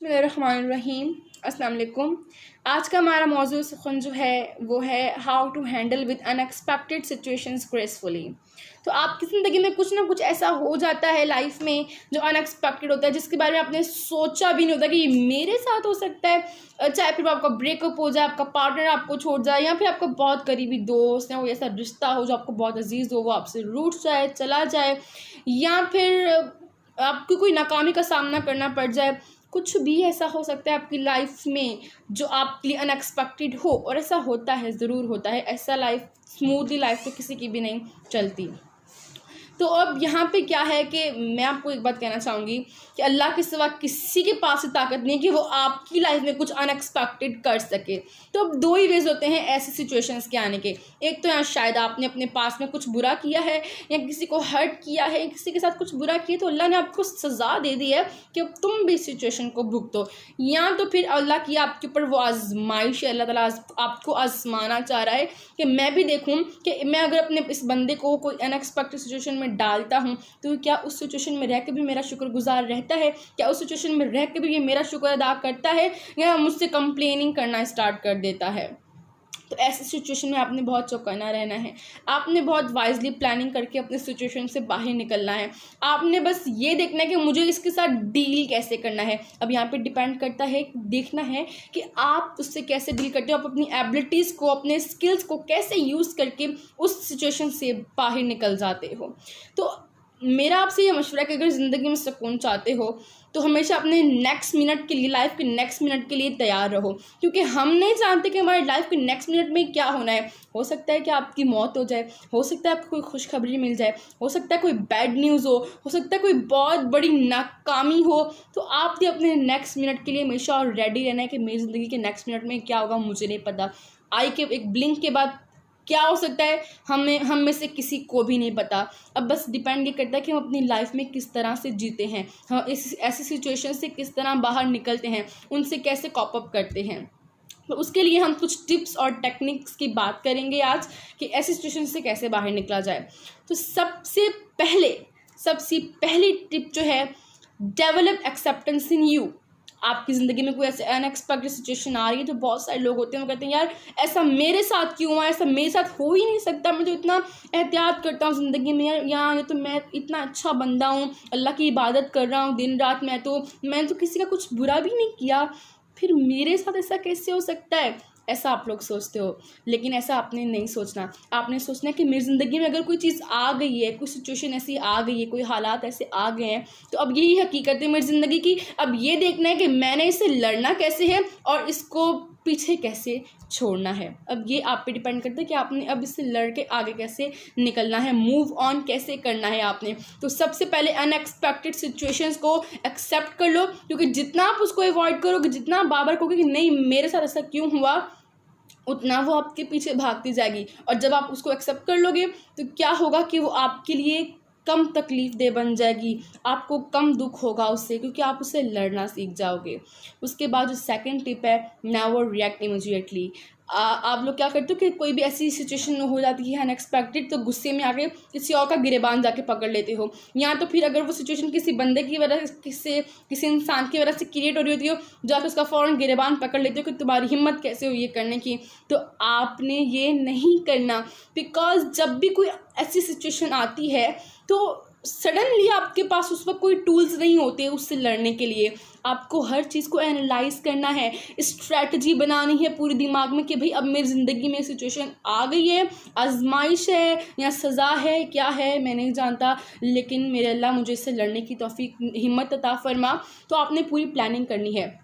बिस्मिल्लाहिर्रहमानिर्रहीम। अस्सलाम वालेकुम। आज का हमारा मौजूद सुखन जो है वो है how to handle with unexpected situations gracefully. तो आपकी ज़िंदगी में कुछ ना कुछ ऐसा हो जाता है लाइफ में जो अनएक्सपेक्टेड होता है, जिसके बारे में आपने सोचा भी नहीं होता कि ये मेरे साथ हो सकता है। चाहे फिर आपका ब्रेकअप हो जाए, आपका पार्टनर आपको छोड़ जाए, या फिर आपका बहुत करीबी दोस्त या कोई ऐसा रिश्ता हो जो आपको बहुत अजीज़ हो, वो आपसे रूठ जाए, चला जाए, या फिर आपको कोई नाकामी का सामना करना पड़ जाए। कुछ भी ऐसा हो सकता है आपकी लाइफ में जो आपके लिए अनएक्सपेक्टेड हो, और ऐसा होता है, ज़रूर होता है ऐसा। लाइफ स्मूथली लाइफ तो किसी की भी नहीं चलती। तो अब यहाँ पे क्या है कि मैं आपको एक बात कहना चाहूँगी कि अल्लाह के सिवा किसी के पास ये ताकत नहीं है कि वो आपकी लाइफ में कुछ अनएक्सपेक्टेड कर सके। तो अब दो ही वेज होते हैं ऐसे सिचुएशंस के आने के। एक तो यहाँ शायद आपने अपने पास में कुछ बुरा किया है, या किसी को हर्ट किया है, किसी के साथ कुछ बुरा किया, तो अल्लाह ने आपको सज़ा दे दी है कि अब तुम भी इस सिचुएशन को भुगतो। या तो फिर अल्लाह की आपके ऊपर वो आजमाइश है, अल्लाह ताला आपको आजमाना चाह रहा है कि मैं भी देखूँ कि मैं अगर अपने इस बंदे को कोई अनएक्सपेक्टेड सिचुएशन में डालता हूँ तो क्या उस सिचुएशन में रह के भी मेरा शुक्रगुजार रहता है, क्या उस सिचुएशन में रह के भी ये मेरा शुक्र अदा करता है, या मुझसे कंप्लेनिंग करना स्टार्ट कर देता है। तो ऐसी सिचुएशन में आपने बहुत चौकन्ना रहना है। आपने बहुत वाइजली प्लानिंग करके अपने सिचुएशन से बाहर निकलना है। आपने बस ये देखना है कि मुझे इसके साथ डील कैसे करना है। अब यहाँ पे डिपेंड करता है, देखना है कि आप उससे कैसे डील करते हो, आप अपनी एबिलिटीज़ को, अपने स्किल्स को कैसे यूज़ करके उस सिचुएशन से बाहर निकल जाते हो। तो मेरा आपसे ये मशवरा है कि अगर ज़िंदगी में सुकून चाहते हो तो हमेशा अपने नेक्स्ट मिनट के लिए, लाइफ के नेक्स्ट मिनट के लिए तैयार रहो, क्योंकि हम नहीं जानते कि हमारी लाइफ के नेक्स्ट मिनट में क्या होना है। हो सकता है कि आपकी मौत हो जाए, हो सकता है आपको कोई खुशखबरी मिल जाए, हो सकता है कोई बैड न्यूज़ हो सकता है कोई बहुत बड़ी नाकामी हो। तो आपने अपने नेक्स्ट मिनट के लिए हमेशा रेडी रहना है कि मेरी ज़िंदगी के नेक्स्ट मिनट में क्या होगा मुझे नहीं पता। आई के एक ब्लिंक के बाद क्या हो सकता है हम में से किसी को भी नहीं पता। अब बस डिपेंड ये करता है कि हम अपनी लाइफ में किस तरह से जीते हैं, हम इस ऐसी सिचुएशन से किस तरह बाहर निकलते हैं, उनसे कैसे कॉप अप करते हैं। तो उसके लिए हम कुछ टिप्स और टेक्निक्स की बात करेंगे आज कि ऐसी सिचुएशन से कैसे बाहर निकला जाए। तो सबसे पहली टिप जो है, डेवलप एक्सेप्टेंस इन यू। आपकी ज़िंदगी में कोई ऐसे अनएक्सपेक्टेड सिचुएशन आ रही है तो बहुत सारे लोग होते हैं वो कहते हैं यार ऐसा मेरे साथ क्यों हुआ, ऐसा मेरे साथ हो ही नहीं सकता, मैं तो इतना एहतियात करता हूँ ज़िंदगी में यार, ये तो मैं इतना अच्छा बंदा हूँ, अल्लाह की इबादत कर रहा हूँ दिन रात, मैं तो किसी का कुछ बुरा भी नहीं किया, फिर मेरे साथ ऐसा कैसे हो सकता है। ऐसा आप लोग सोचते हो, लेकिन ऐसा आपने नहीं सोचना। आपने सोचना कि मेरी ज़िंदगी में अगर कोई चीज़ आ गई है, कोई सिचुएशन ऐसी आ गई है, कोई हालात ऐसे आ गए हैं, तो अब यही हकीकत है मेरी ज़िंदगी की। अब ये देखना है कि मैंने इससे लड़ना कैसे है और इसको पीछे कैसे छोड़ना है। अब ये आप पे डिपेंड करता है कि आपने अब इससे लड़ के आगे कैसे निकलना है, मूव ऑन कैसे करना है आपने। तो सबसे पहले अनएक्सपेक्टेड सिचुएशंस को एक्सेप्ट कर लो, क्योंकि जितना आप उसको अवॉइड करोगे, जितना बार बार कहोगे कि नहीं मेरे साथ ऐसा क्यों हुआ, उतना वो आपके पीछे भागती जाएगी। और जब आप उसको एक्सेप्ट कर लोगे तो क्या होगा कि वो आपके लिए कम तकलीफ दे बन जाएगी, आपको कम दुख होगा उससे, क्योंकि आप उससे लड़ना सीख जाओगे। उसके बाद जो सेकंड टिप है, नेवर रिएक्ट इमीडिएटली। आप लोग क्या करते हो कि कोई भी ऐसी सिचुएशन हो जाती है अनएक्सपेक्टेड, तो गुस्से में आके किसी और का गिरेबान जाके पकड़ लेते हो, या तो फिर अगर वो सिचुएशन किसी बंदे की वजह से, किसी इंसान की वजह से क्रिएट हो रही होती हो, जाके उसका फ़ौरन गिरेबान पकड़ लेते हो कि तुम्हारी हिम्मत कैसे हुई ये करने की। तो आपने ये नहीं करना, बिकॉज जब भी कोई ऐसी सिचुएशन आती है तो सडनली आपके पास उस वक्त कोई टूल्स नहीं होते उससे लड़ने के लिए। आपको हर चीज़ को एनालाइज करना है, स्ट्रैटेजी बनानी है पूरे दिमाग में कि भाई अब मेरी ज़िंदगी में सिचुएशन आ गई है, आजमाइश है या सज़ा है, क्या है मैं नहीं जानता, लेकिन मेरे अल्लाह मुझे इससे लड़ने की तौफीक, हिम्मत अता फरमा। तो आपने पूरी प्लानिंग करनी है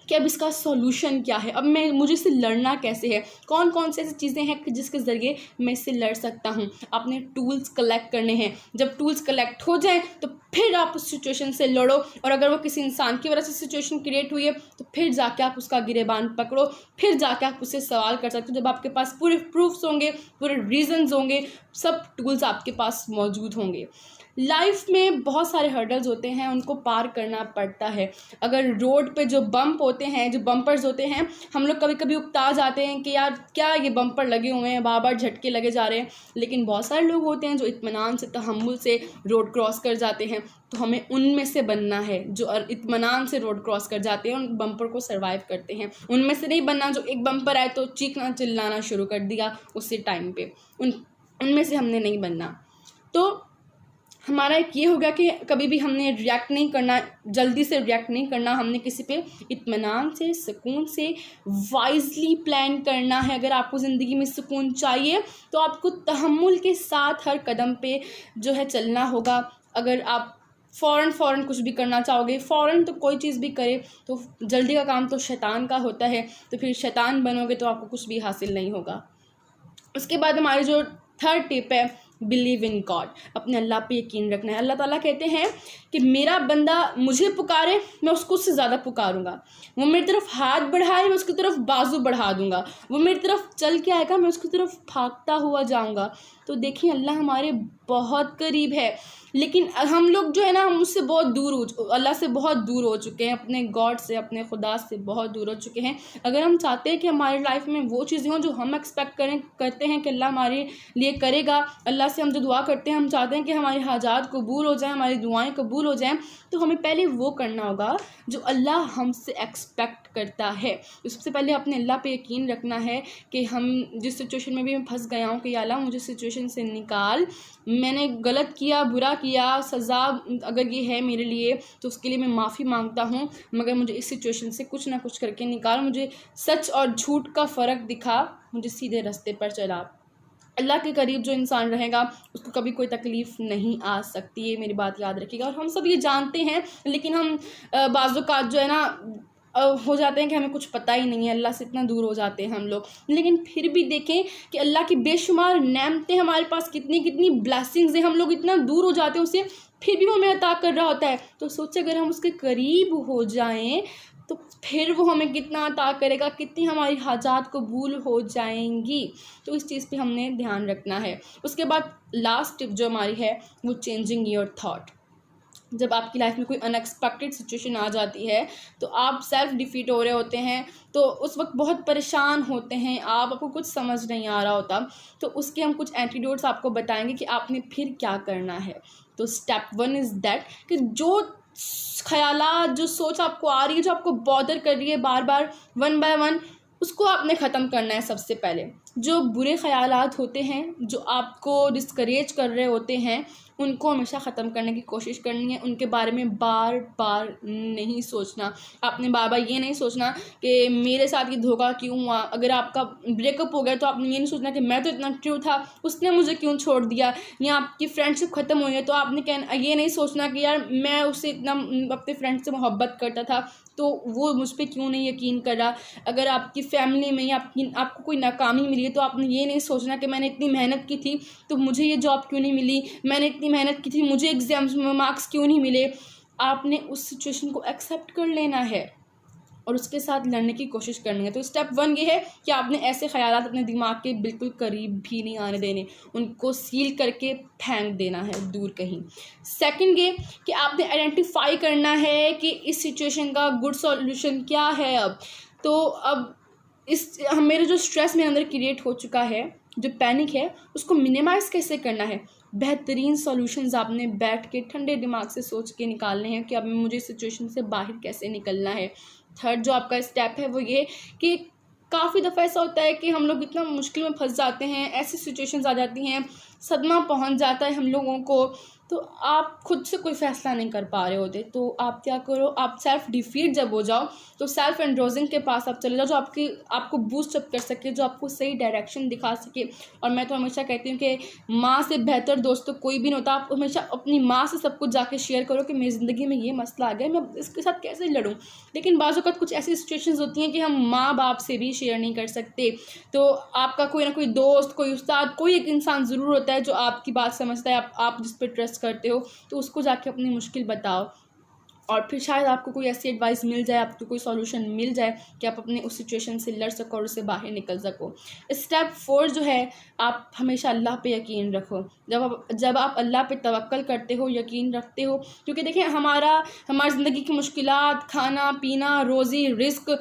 कि अब इसका सॉल्यूशन क्या है, अब मुझे इससे लड़ना कैसे है, कौन कौन से ऐसी चीज़ें हैं जिसके ज़रिए मैं इससे लड़ सकता हूँ। आपने टूल्स कलेक्ट करने हैं। जब टूल्स कलेक्ट हो जाएं तो फिर आप उस सिचुएशन से लड़ो, और अगर वो किसी इंसान की वजह से सिचुएशन क्रिएट हुई है तो फिर जाके आप उसका गिरेबान पकड़ो, फिर जाके आप उससे सवाल कर सकते हो जब आपके पास पूरे प्रूफ्स होंगे, पूरे रीजंस होंगे, सब टूल्स आपके पास मौजूद होंगे। लाइफ में बहुत सारे हर्डल्स होते हैं, उनको पार करना पड़ता है। अगर रोड पे जो बम्प होते हैं, जो बम्पर्स होते हैं, हम लोग कभी कभी उकता जाते हैं कि यार क्या ये बम्पर लगे हुए हैं, बार बार झटके लगे जा रहे हैं, लेकिन बहुत सारे लोग होते हैं जो इत्मीनान से, तहम्मुल से रोड क्रॉस कर जाते हैं। तो हमें उनमें से बनना है जो इत्मीनान से रोड क्रॉस कर जाते हैं, उन बम्पर को सर्वाइव करते हैं। उनमें से नहीं बनना जो एक बम्पर आए तो चीखना चिल्लाना शुरू कर दिया उसी टाइम पे, उनमें से हमने नहीं बनना। तो हमारा एक ये हो गया कि कभी भी हमने रिएक्ट नहीं करना, जल्दी से रिएक्ट नहीं करना, हमने किसी पे इत्मीनान से, सुकून से, वाइजली प्लान करना है। अगर आपको ज़िंदगी में सुकून चाहिए तो आपको तहम्मुल के साथ हर कदम पे जो है चलना होगा। अगर आप फ़ौरन कुछ भी करना चाहोगे, फ़ौरन तो कोई चीज़ भी करे तो जल्दी का काम तो शैतान का होता है, तो फिर शैतान बनोगे तो आपको कुछ भी हासिल नहीं होगा। उसके बाद हमारी जो थर्ड टिप है, बिलीव इन गॉड, अपने अल्लाह पे यकीन रखना है। अल्लाह ताला कहते हैं कि मेरा बंदा मुझे पुकारे, मैं उसको उससे ज़्यादा पुकारूंगा। वो मेरी तरफ हाथ बढ़ाए, मैं उसकी तरफ बाजू बढ़ा दूंगा। वो मेरी तरफ चल के आएगा, मैं उसकी तरफ भागता हुआ जाऊंगा। तो देखिए अल्लाह हमारे बहुत करीब है, लेकिन हम लोग जो है ना, हम उससे बहुत दूर अल्लाह से बहुत दूर हो चुके हैं, अपने गॉड से, अपने खुदा से बहुत दूर हो चुके हैं। अगर हम चाहते हैं कि हमारी लाइफ में वो चीज़ें हों जो हम एक्सपेक्ट करते हैं कि अल्लाह हमारे लिए करेगा, अल्लाह से हम जो दुआ करते हैं, हम चाहते हैं कि हमारे हाजात कबूल हो जाएं, हमारी दुआएं कबूल हो जाएं, तो हमें पहले वो करना होगा जो अल्लाह हमसे एक्सपेक्ट करता है। तो सबसे पहले अपने अल्लाह पे यकीन रखना है कि हम जिस सिचुएशन में भी मैं फंस गया हूँ कि या अल्लाह मुझे सिचुएशन से निकाल, मैंने गलत किया, बुरा किया, सज़ा अगर ये है मेरे लिए तो उसके लिए मैं माफ़ी मांगता हूँ, मगर मुझे इस सिचुएशन से कुछ ना कुछ करके निकाल, मुझे सच और झूठ का फ़र्क दिखा, मुझे सीधे रास्ते पर चला। अल्लाह के करीब जो इंसान रहेगा उसको कभी कोई तकलीफ़ नहीं आ सकती है, मेरी बात याद रखिएगा। और हम सब ये जानते हैं, लेकिन हम बाज़ औक़ात जो है ना हो जाते हैं कि हमें कुछ पता ही नहीं है, अल्लाह से इतना दूर हो जाते हैं हम लोग। लेकिन फिर भी देखें कि अल्लाह की बेशुमार नेमतें हमारे पास, कितनी ब्लेसिंग्स हैं, हम लोग इतना दूर हो जाते हैं उससे, फिर भी वो हमें अता कर रहा होता है। तो सोचे अगर हम उसके करीब हो जाएं तो फिर वो हमें कितना अता करेगा, कितनी हमारी हाजात कबूल हो जाएंगी। तो इस चीज़ पे हमने ध्यान रखना है। उसके बाद लास्ट टिप जो हमारी है वो चेंजिंग योर थॉट। जब आपकी लाइफ में कोई अनएक्सपेक्टेड सिचुएशन आ जाती है तो आप सेल्फ डिफीट हो रहे होते हैं, तो उस वक्त बहुत परेशान होते हैं, आपको कुछ समझ नहीं आ रहा होता, तो उसके हम कुछ एंटीडोट्स आपको बताएंगे कि आपने फिर क्या करना है। तो स्टेप 1 इज़ दैट कि जो ख्यालात, जो सोच आपको आ रही है, जो आपको बॉदर कर रही है बार बार, 1 बाय 1 उसको आपने ख़त्म करना है। सबसे पहले जो बुरे ख्यालात होते हैं, जो आपको डिस्करेज कर रहे होते हैं, उनको हमेशा ख़त्म करने की कोशिश करनी है। उनके बारे में बार बार नहीं सोचना। आपने बार बार ये नहीं सोचना कि मेरे साथ ये धोखा क्यों हुआ। अगर आपका ब्रेकअप हो गया तो आपने ये नहीं सोचना कि मैं तो इतना ट्रू था, उसने मुझे क्यों छोड़ दिया। या आपकी फ्रेंडशिप ख़त्म हुई है तो आपने ये नहीं सोचना कि यार मैं उससे इतना अपने फ्रेंड से मोहब्बत करता था तो वो मुझ पर क्यों नहीं यकीन कर रहा। अगर आपकी फैमिली में या आपको कोई नाकामी मिली है तो आपने ये नहीं सोचना कि मैंने इतनी मेहनत की थी तो मुझे ये जॉब क्यों नहीं मिली, मैंने इतनी मेहनत की थी मुझे एग्ज़ाम्स में मार्क्स क्यों नहीं मिले। आपने उस सिचुएशन को एक्सेप्ट कर लेना है और उसके साथ लड़ने की कोशिश करनी है। तो स्टेप 1 ये है कि आपने ऐसे ख्यालात अपने दिमाग के बिल्कुल करीब भी नहीं आने देने, उनको सील करके फेंक देना है दूर कहीं। सेकंड ये कि आपने आइडेंटिफाई करना है कि इस सिचुएशन का गुड सॉल्यूशन क्या है। अब मेरे जो स्ट्रेस मेरे अंदर क्रिएट हो चुका है, जो पैनिक है, उसको मिनिमाइज़ कैसे करना है। बेहतरीन सॉल्यूशंस आपने बैठ के ठंडे दिमाग से सोच के निकालने हैं कि अब मुझे इस सिचुएशन से बाहर कैसे निकलना है। थर्ड जो आपका स्टेप है वो ये कि काफ़ी दफ़ा ऐसा होता है कि हम लोग इतना मुश्किल में फंस जाते हैं, ऐसी सिचुएशंस आ जाती हैं, सदमा पहुंच जाता है हम लोगों को, तो आप खुद से कोई फ़ैसला नहीं कर पा रहे होते। तो आप क्या करो, आप सेल्फ डिफीट जब हो जाओ तो सेल्फ एंड्रोजिंग के पास आप चले जाओ, जो आपको बूस्ट अप कर सके, जो आपको सही डायरेक्शन दिखा सके। और मैं तो हमेशा कहती हूँ कि माँ से बेहतर दोस्त तो कोई भी नहीं होता। आप हमेशा अपनी माँ से सब कुछ जाके शेयर करो कि मेरी ज़िंदगी में ये मसला आ गया, मैं इसके साथ कैसे लड़ूँ। लेकिन बाज़ वक़्त कुछ ऐसी सिचुएशंस होती हैं कि हम माँ बाप से भी शेयर नहीं कर सकते, तो आपका कोई ना कोई दोस्त, कोई उस्ताद, कोई एक इंसान ज़रूर होता है जो आपकी बात समझता है, आप जिस पर ट्रस्ट करते हो, तो उसको जाके अपनी मुश्किल बताओ और फिर शायद आपको कोई ऐसी एडवाइस मिल जाए, आपको कोई सॉल्यूशन मिल जाए कि आप अपने उस सिचुएशन से लड़ सको और उससे बाहर निकल सको। स्टेप 4 जो है, आप हमेशा अल्लाह पे यकीन रखो। जब आप अल्लाह पे तवक्कल करते हो, यकीन रखते हो, क्योंकि देखिए हमारी ज़िंदगी की मुश्किलात, खाना पीना, रोज़ी रिस्क,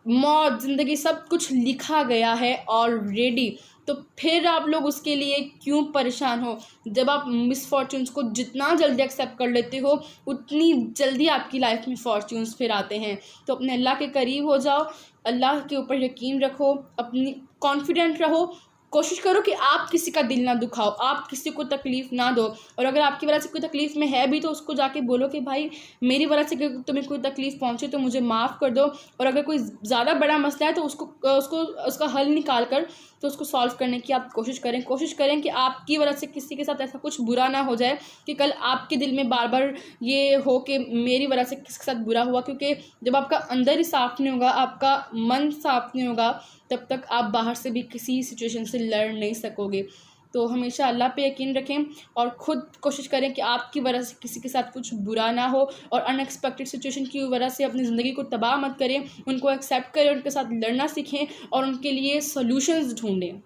मौत, ज़िंदगी, सब कुछ लिखा गया है ऑलरेडी। तो फिर आप लोग उसके लिए क्यों परेशान हो। जब आप मिसफॉर्च्यून्स को जितना जल्दी एक्सेप्ट कर लेते हो उतनी जल्दी आपकी लाइफ में फॉर्च्यून्स फिर आते हैं। तो अपने अल्लाह के करीब हो जाओ, अल्लाह के ऊपर यकीन रखो, अपनी कॉन्फिडेंट रहो, कोशिश करो कि आप किसी का दिल ना दुखाओ, आप किसी को तकलीफ़ ना दो। और अगर आपकी वजह से कोई तकलीफ़ में है भी तो उसको जाके बोलो कि भाई मेरी वजह से तुम्हें कोई तकलीफ़ पहुंचे तो मुझे माफ़ कर दो। और अगर कोई ज़्यादा बड़ा मसला है तो उसका हल निकाल कर तो उसको सॉल्व करने की आप कोशिश करें कि आपकी वजह से किसी के साथ ऐसा कुछ बुरा ना हो जाए कि कल आपके दिल में बार बार ये हो कि मेरी वजह से किसके साथ बुरा हुआ। क्योंकि जब आपका अंदर ही साफ़ नहीं होगा, आपका मन साफ़ नहीं होगा, तब तक आप बाहर से भी किसी सिचुएशन से लड़ नहीं सकोगे। तो हमेशा अल्लाह पे यकीन रखें और ख़ुद कोशिश करें कि आपकी वजह से किसी के साथ कुछ बुरा ना हो। और अनएक्सपेक्टेड सिचुएशन की वजह से अपनी ज़िंदगी को तबाह मत करें, उनको एक्सेप्ट करें, उनके साथ लड़ना सीखें और उनके लिए सॉल्यूशंस ढूंढें।